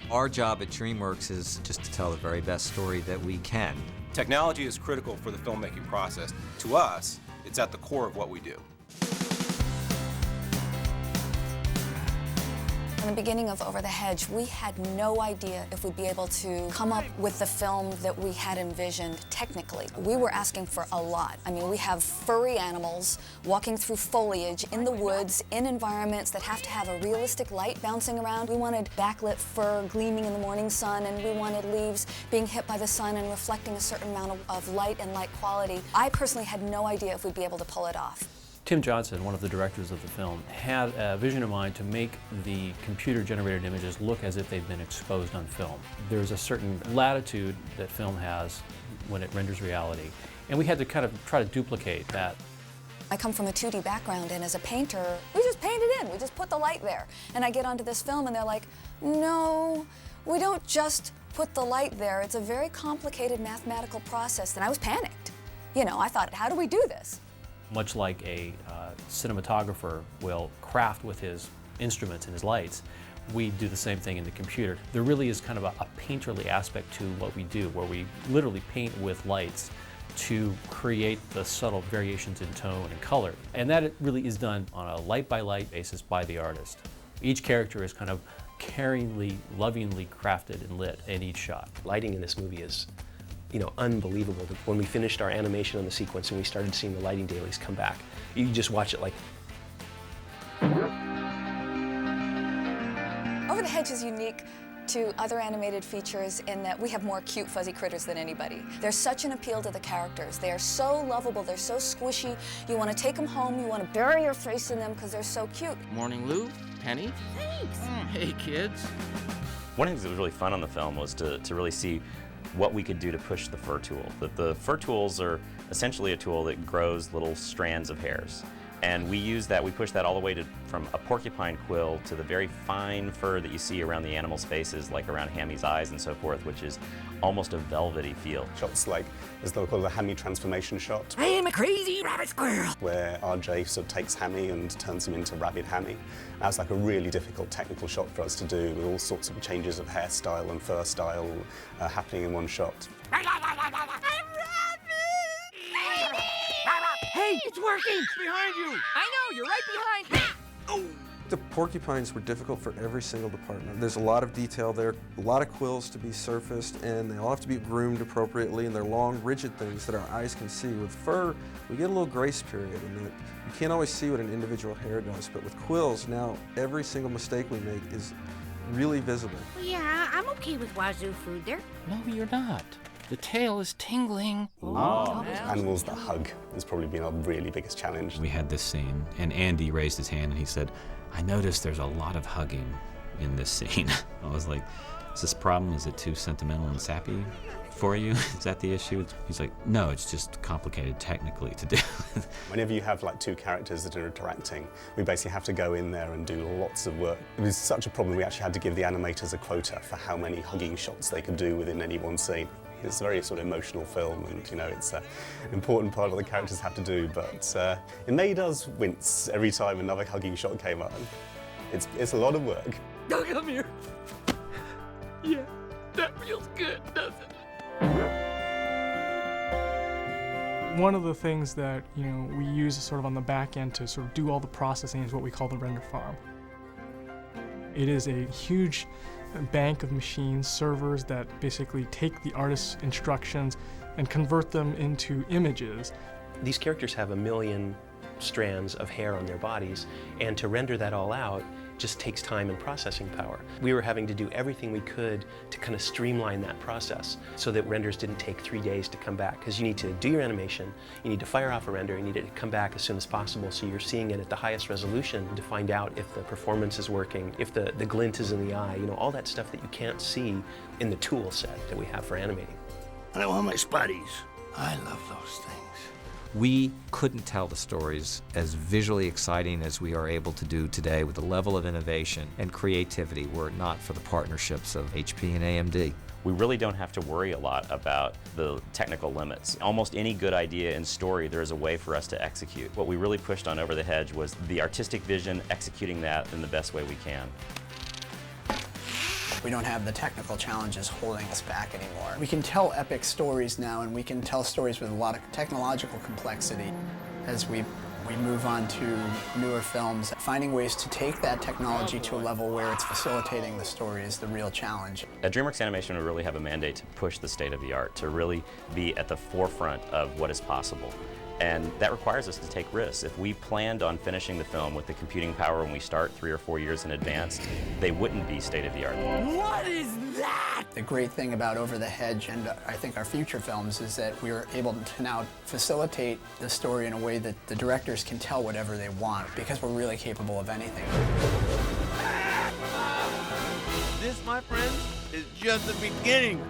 Our job at DreamWorks is just to tell the very best story that we can. Technology is critical for the filmmaking process. To us, it's at the core of what we do. In the beginning of Over the Hedge, we had no idea if we'd be able to come up with the film that we had envisioned technically. We were asking for a lot. I mean, we have furry animals walking through foliage in the woods, in environments that have to have a realistic light bouncing around. We wanted backlit fur gleaming in the morning sun, and we wanted leaves being hit by the sun and reflecting a certain amount of light and light quality. I personally had no idea if we'd be able to pull it off. Tim Johnson, one of the directors of the film, had a vision in mind to make the computer-generated images look as if they've been exposed on film. There's a certain latitude that film has when it renders reality, and we had to kind of try to duplicate that. I come from a 2D background, and as a painter, we just paint it in. We just put the light there. And I get onto this film, and they're like, no, we don't just put the light there. It's a very complicated mathematical process. And I was panicked. You know, I thought, how do we do this? Much like a cinematographer will craft with his instruments and his lights, we do the same thing in the computer. There really is kind of a painterly aspect to what we do, where we literally paint with lights to create the subtle variations in tone and color. And that really is done on a light-by-light basis by the artist. Each character is kind of caringly, lovingly crafted and lit in each shot. Lighting in this movie is, you know, unbelievable. When we finished our animation on the sequence and we started seeing the lighting dailies come back, you just watch it like... Over the Hedge is unique to other animated features in that we have more cute fuzzy critters than anybody. There's such an appeal to the characters. They are so lovable, they're so squishy. You want to take them home, you want to bury your face in them because they're so cute. Morning, Lou. Penny. Thanks. Hey, kids. One of the things that was really fun on the film was to really see what we could do to push the fur tool. The fur tools are essentially a tool that grows little strands of hairs. And we use that, we push that all the way from a porcupine quill to the very fine fur that you see around the animal's faces, like around Hammy's eyes and so forth, which is almost a velvety feel. Shots like, as they'll call it, a Hammy transformation shot. I am a crazy rabbit squirrel. Where RJ sort of takes Hammy and turns him into Rabbit Hammy. That's like a really difficult technical shot for us to do, with all sorts of changes of hairstyle and fur style happening in one shot. Hey, it's working! Behind you! I know, you're right behind me! Oh! The porcupines were difficult for every single department. There's a lot of detail there, a lot of quills to be surfaced, and they all have to be groomed appropriately, and they're long, rigid things that our eyes can see. With fur, we get a little grace period in that you can't always see what an individual hair does, but with quills, now every single mistake we make is really visible. Well, yeah, I'm okay with wazoo food there. No, you're not. The tail is tingling. Oh. Animals that hug has probably been our really biggest challenge. We had this scene, and Andy raised his hand and he said, I noticed there's a lot of hugging in this scene. I was like, is this a problem? Is it too sentimental and sappy for you? Is that the issue? He's like, no, it's just complicated technically to do. Whenever you have like two characters that are interacting, we basically have to go in there and do lots of work. It was such a problem we actually had to give the animators a quota for how many hugging shots they could do within any one scene. It's a very sort of emotional film, and you know, it's an important part of what the characters have to do, but it made us wince every time another hugging shot came up. It's a lot of work. Oh, come here. Yeah, that feels good, doesn't it? One of the things that, you know, we use sort of on the back end to sort of do all the processing is what we call the render farm. It is a huge bank of machines, servers that basically take the artist's instructions and convert them into images. These characters have 1 million strands of hair on their bodies, and to render that all out just takes time and processing power. We were having to do everything we could to kind of streamline that process so that renders didn't take 3 days to come back, because you need to do your animation, you need to fire off a render, you need it to come back as soon as possible so you're seeing it at the highest resolution to find out if the performance is working, if the glint is in the eye, you know, all that stuff that you can't see in the tool set that we have for animating. I want my spuddies. I love those things. We couldn't tell the stories as visually exciting as we are able to do today with the level of innovation and creativity were it not for the partnerships of HP and AMD. We really don't have to worry a lot about the technical limits. Almost any good idea in story, there's a way for us to execute. What we really pushed on Over the Hedge was the artistic vision, executing that in the best way we can. We don't have the technical challenges holding us back anymore. We can tell epic stories now, and we can tell stories with a lot of technological complexity. As we move on to newer films, finding ways to take that technology to a level where it's facilitating the story is the real challenge. At DreamWorks Animation, we really have a mandate to push the state of the art, to really be at the forefront of what is possible. And that requires us to take risks. If we planned on finishing the film with the computing power when we start 3 or 4 years in advance, they wouldn't be state of the art. What is that? The great thing about Over the Hedge, and I think our future films, is that we are able to now facilitate the story in a way that the directors can tell whatever they want, because we're really capable of anything. This, my friends, is just the beginning.